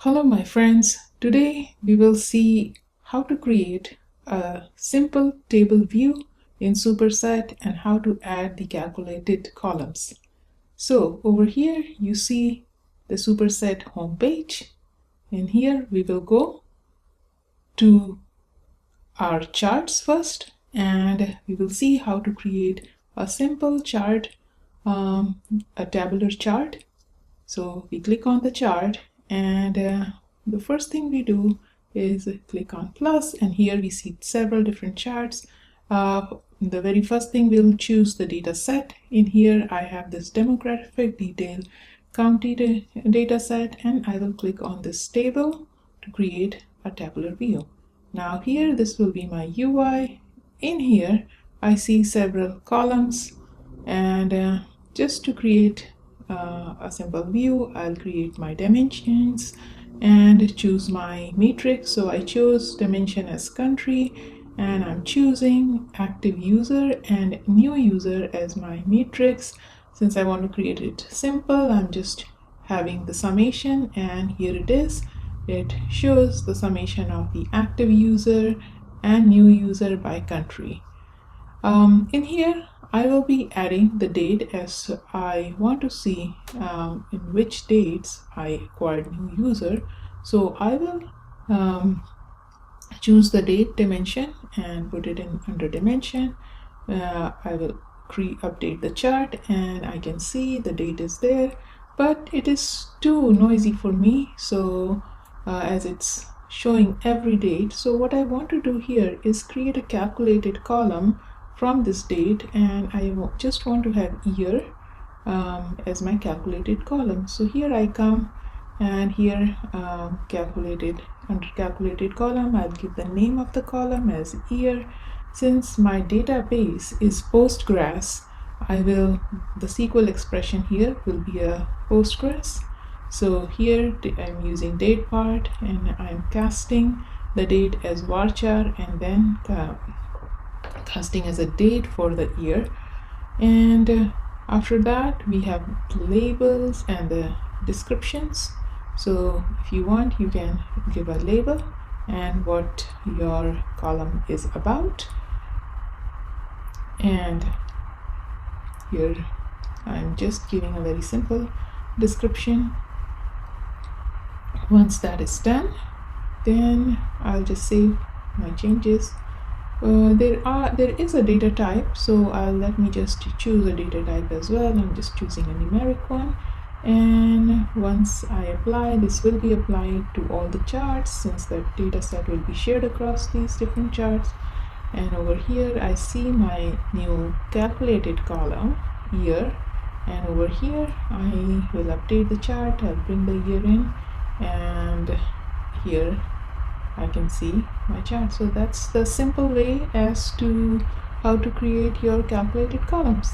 Hello my friends, today we will see how to create a simple table view in Superset and how to add the calculated columns. So over here you see the Superset homepage, and here we will go to our charts first and we will see how to create a simple chart, a tabular chart. So we click on the chart and the first thing we do is click on plus, and here we see several different charts. The very first thing we'll choose the data set. In here I have this demographic detail county data set, and I will click on this table to create a tabular view. Now here this will be my UI. In here I see several columns, and just to create a simple view, I'll create my dimensions and choose my matrix. So I chose dimension as country, and I'm choosing active user and new user as my matrix. Since I want to create it simple, I'm just having the summation, and here it is. It shows the summation of the active user and new user by country. In here I will be adding the date, as I want to see in which dates I acquired new user. So I will choose the date dimension and put it in under dimension. I will update the chart, and I can see the date is there, but it is too noisy for me, so as it's showing every date. So what I want to do here is create a calculated column from this date, and I just want to have year as my calculated column. So here I come, and here under calculated column I'll give the name of the column as year. Since my database is Postgres, the SQL expression here will be a Postgres. So here I'm using date part, and I'm casting the date as varchar, and then casting as a date for the year. And after that we have labels and the descriptions. So if you want, you can give a label and what your column is about. And here I'm just giving a very simple description. Once that is done, then I'll just save my changes. There is a data type, so let me just choose a data type as well. I'm just choosing a numeric one, and once I apply, this will be applied to all the charts, since the data set will be shared across these different charts. And over here I see my new calculated column year, and over here I will update the chart. I'll bring the year in, and here I can see my chart. So that's the simple way as to how to create your calculated columns.